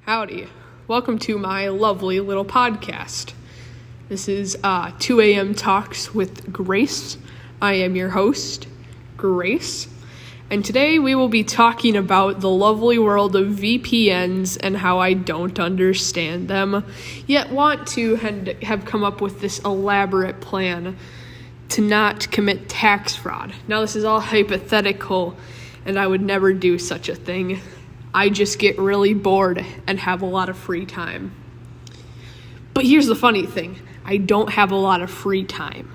Howdy. Welcome to my lovely little podcast. This is 2 a.m. Talks with Grace. I am your host, Grace. And today we will be talking about the lovely world of VPNs and how I don't understand them, yet want to have come up with this elaborate plan to not commit tax fraud. Now, this is all hypothetical, and I would never do such a thing. I just get really bored and have a lot of free time. But here's the funny thing. I don't have a lot of free time.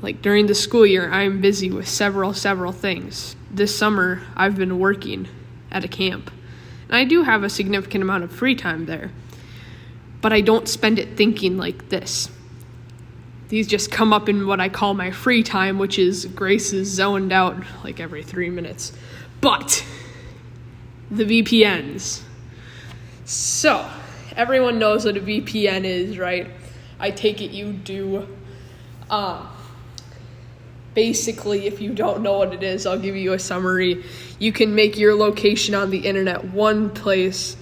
Like during the school year, I'm busy with several things. This summer, I've been working at a camp. And I do have a significant amount of free time there. But I don't spend it thinking like this. These just come up in what I call my free time, which is Grace is zoned out like every 3 minutes. But the VPNs. So, everyone knows what a VPN is, right? I take it you do. Basically, if you don't know what it is, I'll give you a summary. You can make your location on the internet one place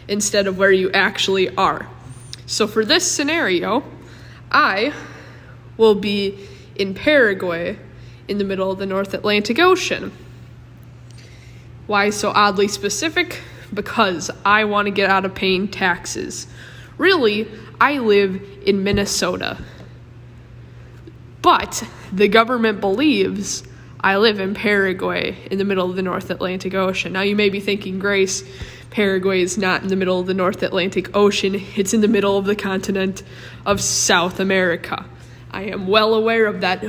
instead of where you actually are. So for this scenario, I will be in Paraguay in the middle of the North Atlantic Ocean. Why so oddly specific? Because I want to get out of paying taxes. Really, I live in Minnesota. But the government believes I live in Paraguay in the middle of the North Atlantic Ocean. Now you may be thinking, Grace, Paraguay is not in the middle of the North Atlantic Ocean. It's in the middle of the continent of South America. I am well aware of that.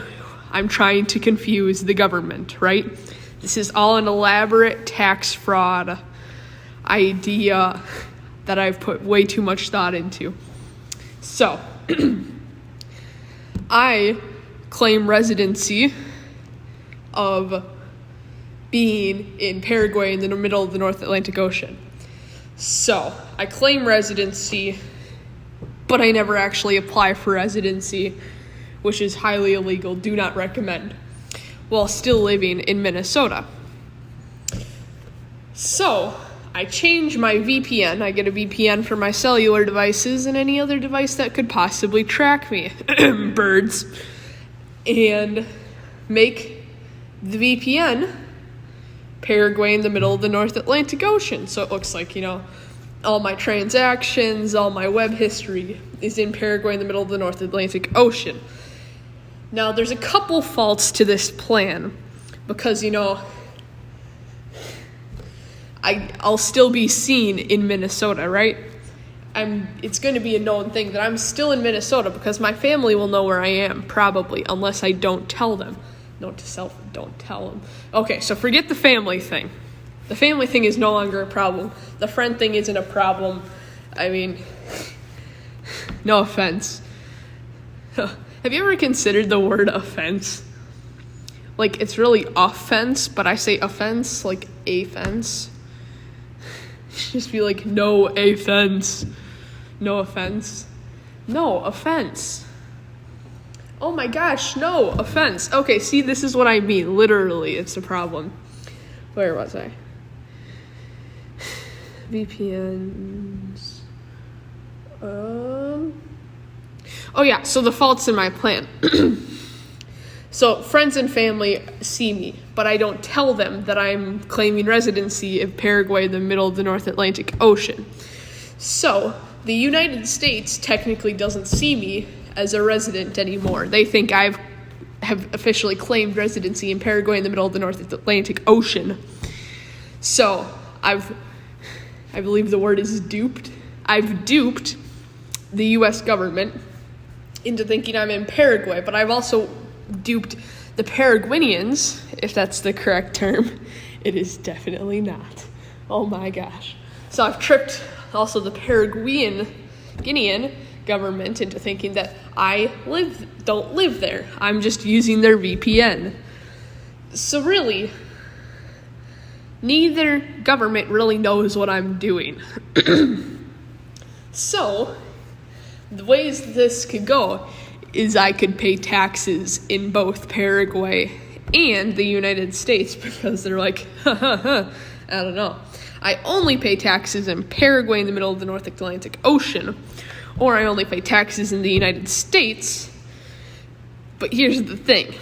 I'm trying to confuse the government, right? This is all an elaborate tax fraud idea that I've put way too much thought into. So, I claim residency of being in Paraguay in the middle of the North Atlantic Ocean. So, I claim residency, but I never actually apply for residency, which is highly illegal. Do not recommend. While still living in Minnesota. So, I change my VPN. I get a VPN for my cellular devices and any other device that could possibly track me. Birds. And make the VPN Paraguay in the middle of the North Atlantic Ocean. So it looks like, all my transactions, all my web history is in Paraguay in the middle of the North Atlantic Ocean. Now, there's a couple faults to this plan because, I'll still be seen in Minnesota, right? It's going to be a known thing that I'm still in Minnesota because my family will know where I am, probably, unless I don't tell them. Note to self, don't tell them. Okay, so forget the family thing. The family thing is no longer a problem. The friend thing isn't a problem. I mean, no offense. Have you ever considered the word offense? Like, it's really offense, but I say offense, like a fence. Just be like, no offense. No offense. No offense. Oh my gosh, no offense. Okay, see, this is what I mean. Literally, it's a problem. Where was I? VPNs. Oh yeah, so the faults in my plan. So friends and family see me, but I don't tell them that I'm claiming residency in Paraguay in the middle of the North Atlantic Ocean. So the United States technically doesn't see me as a resident anymore. They think I have officially claimed residency in Paraguay in the middle of the North Atlantic Ocean. So I believe the word is duped. I've duped the U.S. government into thinking I'm in Paraguay, but I've also duped the Paraguayans, if that's the correct term. It is definitely not. Oh my gosh. So I've tricked also the Paraguayan government into thinking that I don't live there. I'm just using their VPN. So really, neither government really knows what I'm doing. So, the ways this could go is I could pay taxes in both Paraguay and the United States because they're like, I don't know. I only pay taxes in Paraguay in the middle of the North Atlantic Ocean, or I only pay taxes in the United States. But here's the thing.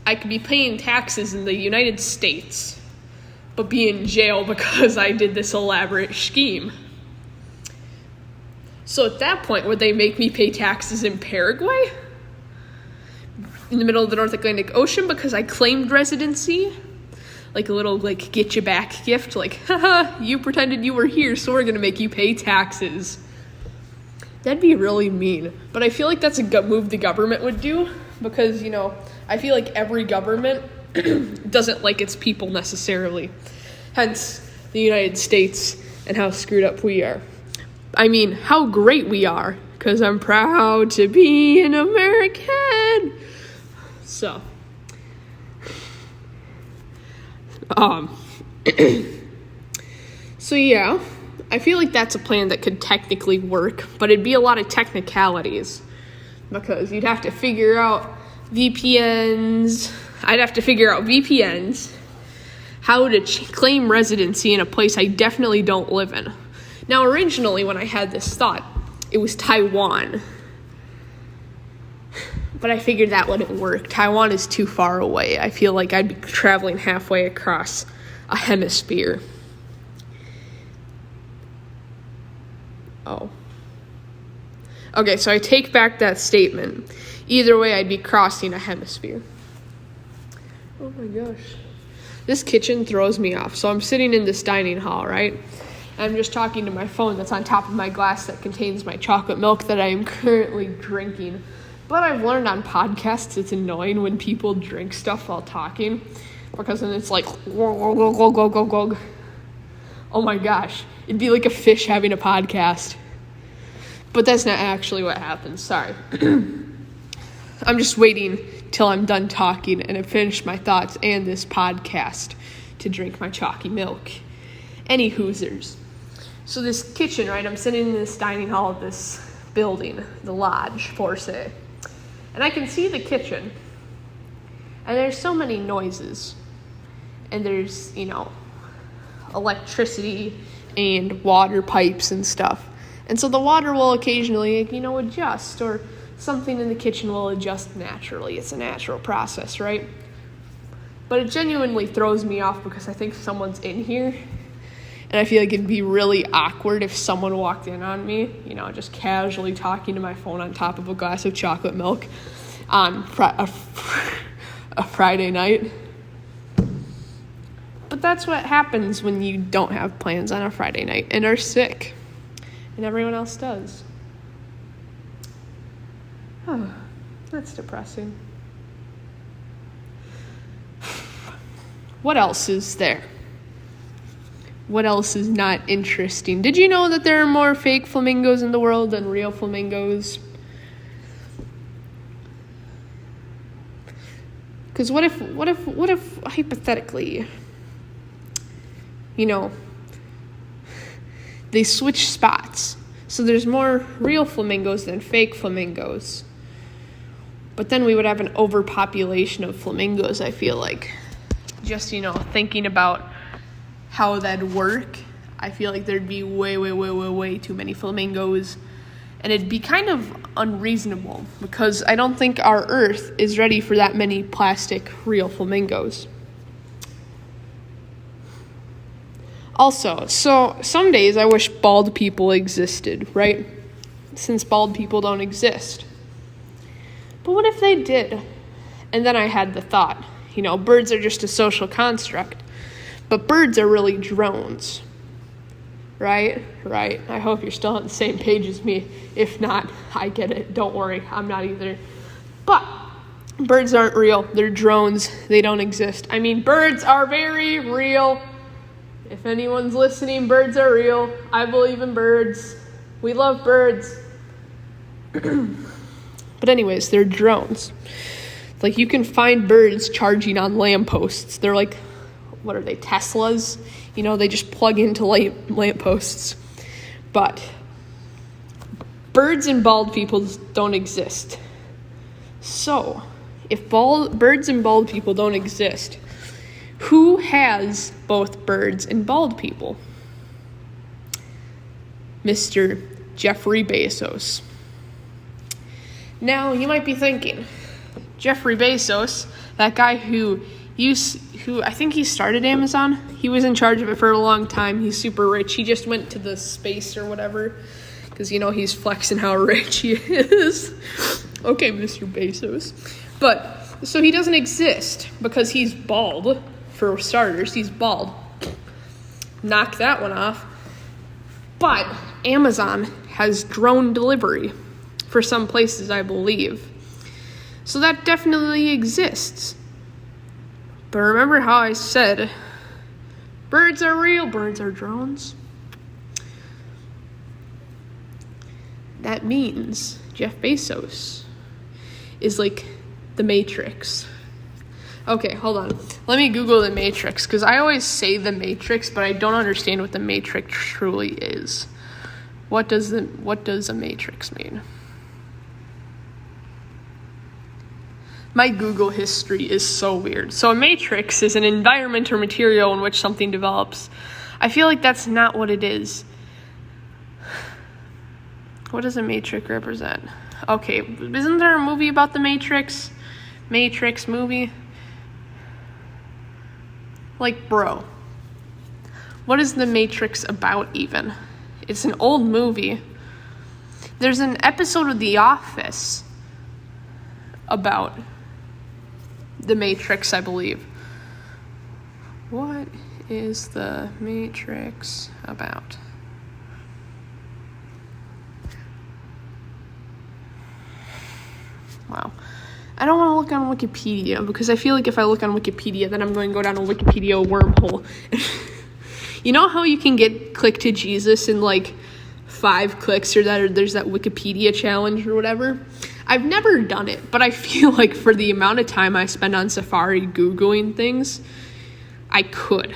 I could be paying taxes in the United States, but be in jail because I did this elaborate scheme. So at that point, would they make me pay taxes in Paraguay? In the middle of the North Atlantic Ocean because I claimed residency? Like a little, get you back gift, haha, you pretended you were here, so we're gonna make you pay taxes. That'd be really mean. But I feel like that's a move the government would do because, I feel like every government doesn't like its people necessarily. Hence, the United States and how screwed up we are. I mean, how great we are, because I'm proud to be an American. So, so yeah, I feel like that's a plan that could technically work, but it'd be a lot of technicalities, because you'd have to figure out VPNs. I'd have to figure out VPNs, how to claim residency in a place I definitely don't live in. Now, originally, when I had this thought, it was Taiwan. But I figured that wouldn't work. Taiwan is too far away. I feel like I'd be traveling halfway across a hemisphere. Oh. Okay, so I take back that statement. Either way, I'd be crossing a hemisphere. Oh my gosh. This kitchen throws me off. So I'm sitting in this dining hall, right? I'm just talking to my phone that's on top of my glass that contains my chocolate milk that I am currently drinking. But I've learned on podcasts it's annoying when people drink stuff while talking, because then it's like, oh my gosh, it'd be like a fish having a podcast. But that's not actually what happens, sorry. I'm just waiting till I'm done talking and have finished my thoughts and this podcast to drink my chalky milk. Any hoosers. So this kitchen, right, I'm sitting in this dining hall of this building, the Lodge, for say. And I can see the kitchen. And there's so many noises. And there's, electricity and water pipes and stuff. And so the water will occasionally, adjust, or something in the kitchen will adjust naturally. It's a natural process, right? But it genuinely throws me off because I think someone's in here. And I feel like it'd be really awkward if someone walked in on me, just casually talking to my phone on top of a glass of chocolate milk on a Friday night. But that's what happens when you don't have plans on a Friday night and are sick. And everyone else does. Oh, that's depressing. What else is there? What else is not interesting? Did you know that there are more fake flamingos in the world than real flamingos? Because what if hypothetically, they switch spots. So there's more real flamingos than fake flamingos. But then we would have an overpopulation of flamingos, I feel like. Just, thinking about how that'd work, I feel like there'd be way too many flamingos. And it'd be kind of unreasonable because I don't think our Earth is ready for that many plastic real flamingos. Also, so some days I wish bald people existed, right? Since bald people don't exist. But what if they did? And then I had the thought, birds are just a social construct. But birds are really drones. Right? Right. I hope you're still on the same page as me. If not, I get it. Don't worry. I'm not either. But birds aren't real. They're drones. They don't exist. I mean, birds are very real. If anyone's listening, birds are real. I believe in birds. We love birds. But anyways, they're drones. Like, you can find birds charging on lampposts. They're like, what are they, Teslas? They just plug into lampposts. But birds and bald people don't exist. So, if birds and bald people don't exist, Who has both birds and bald people? Mr. Jeffrey Bezos. Now, you might be thinking, Jeffrey Bezos, that guy who I think he started Amazon. He was in charge of it for a long time. He's super rich. He just went to the space or whatever because, he's flexing how rich he is. Okay, Mr. Bezos. But, so he doesn't exist because he's bald. For starters, he's bald. Knock that one off. But Amazon has drone delivery for some places, I believe. So that definitely exists. But remember how I said, birds are real, birds are drones? That means Jeff Bezos is like the Matrix. Okay, hold on. Let me Google the Matrix, because I always say the Matrix, but I don't understand what the Matrix truly is. What does a Matrix mean? My Google history is so weird. So a matrix is an environment or material in which something develops. I feel like that's not what it is. What does a matrix represent? Okay, isn't there a movie about the Matrix? Matrix movie? Like, bro, what is the Matrix about even? It's an old movie. There's an episode of The Office about the Matrix, I believe. What is the Matrix about? Wow. I don't want to look on Wikipedia because I feel like if I look on Wikipedia, then I'm going to go down a Wikipedia wormhole. You know how you can get click to Jesus in like 5 clicks, or there's that Wikipedia challenge or whatever? I've never done it, but I feel like for the amount of time I spend on Safari Googling things, I could.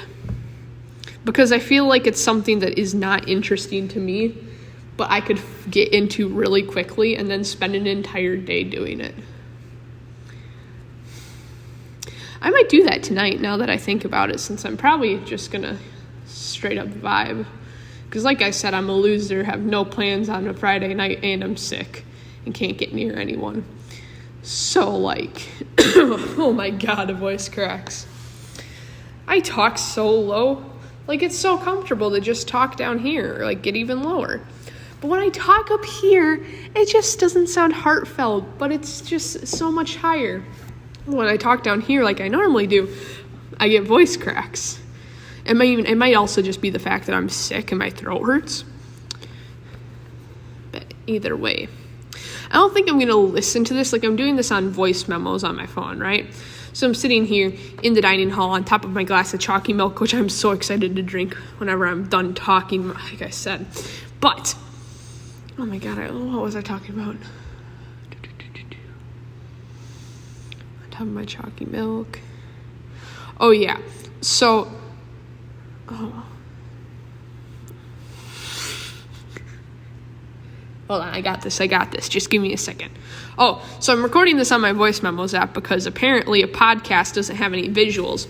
Because I feel like it's something that is not interesting to me, but I could get into really quickly and then spend an entire day doing it. I might do that tonight now that I think about it, since I'm probably just going to straight up vibe. Because like I said, I'm a loser, have no plans on a Friday night, and I'm sick and can't get near anyone. So like, oh my God, a voice cracks. I talk so low. Like, it's so comfortable to just talk down here, or like get even lower. But when I talk up here, it just doesn't sound heartfelt, but it's just so much higher. When I talk down here like I normally do, I get voice cracks. It might also just be the fact that I'm sick and my throat hurts. But either way, I don't think I'm going to listen to this. Like, I'm doing this on voice memos on my phone, right? So I'm sitting here in the dining hall on top of my glass of chalky milk, which I'm so excited to drink whenever I'm done talking, like I said. But, oh my God, what was I talking about? On top of my chalky milk. Oh, yeah. So, Hold on, I got this. Just give me a second. Oh, so I'm recording this on my voice memos app because apparently a podcast doesn't have any visuals.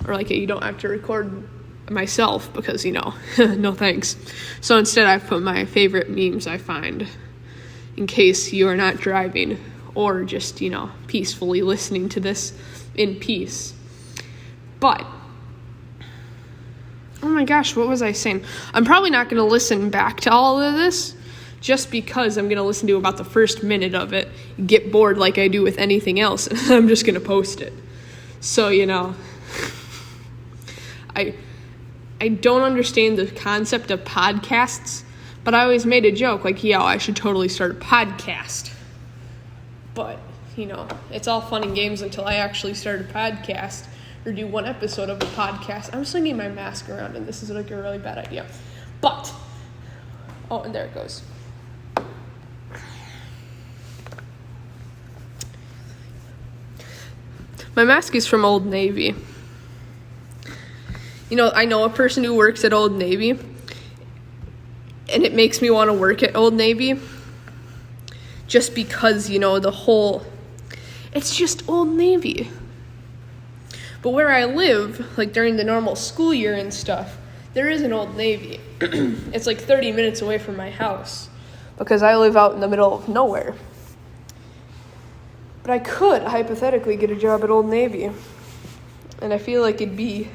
Or like you don't have to record myself because, no thanks. So instead I've put my favorite memes I find in case you are not driving or just, peacefully listening to this in peace. But, oh my gosh, what was I saying? I'm probably not going to listen back to all of this just because I'm going to listen to about the first minute of it, get bored like I do with anything else, and I'm just going to post it. So, I don't understand the concept of podcasts, but I always made a joke like, I should totally start a podcast. But, it's all fun and games until I actually start a podcast or do one episode of a podcast. I'm swinging my mask around, and this is like a really bad idea. But, and there it goes. My mask is from Old Navy. I know a person who works at Old Navy, and it makes me want to work at Old Navy just because, it's just Old Navy. But where I live, like during the normal school year and stuff, there is an Old Navy. It's like 30 minutes away from my house because I live out in the middle of nowhere. But I could hypothetically get a job at Old Navy. And I feel like I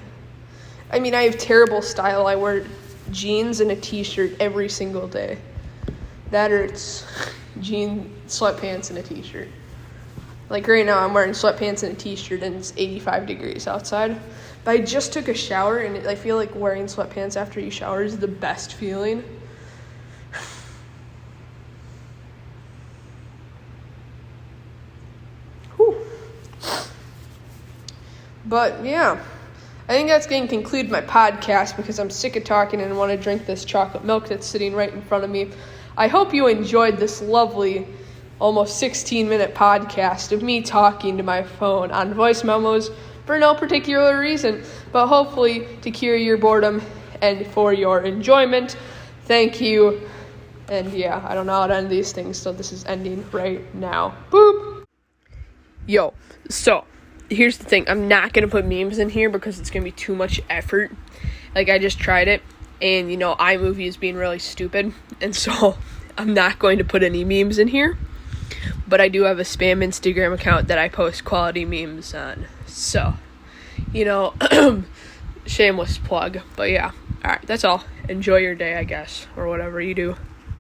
have terrible style. I wear jeans and a t-shirt every single day. That or it's sweatpants and a t-shirt. Like right now I'm wearing sweatpants and a t-shirt and it's 85 degrees outside. But I just took a shower and I feel like wearing sweatpants after you shower is the best feeling. Whew. But yeah, I think that's going to conclude my podcast because I'm sick of talking and want to drink this chocolate milk that's sitting right in front of me. I hope you enjoyed this lovely, almost 16-minute podcast of me talking to my phone on voice memos for no particular reason, but hopefully to cure your boredom and for your enjoyment. Thank you. And yeah, I don't know how to end these things, so this is ending right now. Boop. Yo, so here's the thing. I'm not going to put memes in here because it's going to be too much effort. Like, I just tried it, and, iMovie is being really stupid, and so I'm not going to put any memes in here. But I do have a spam Instagram account that I post quality memes on. So, shameless plug. But yeah, all right, that's all. Enjoy your day, I guess, or whatever you do.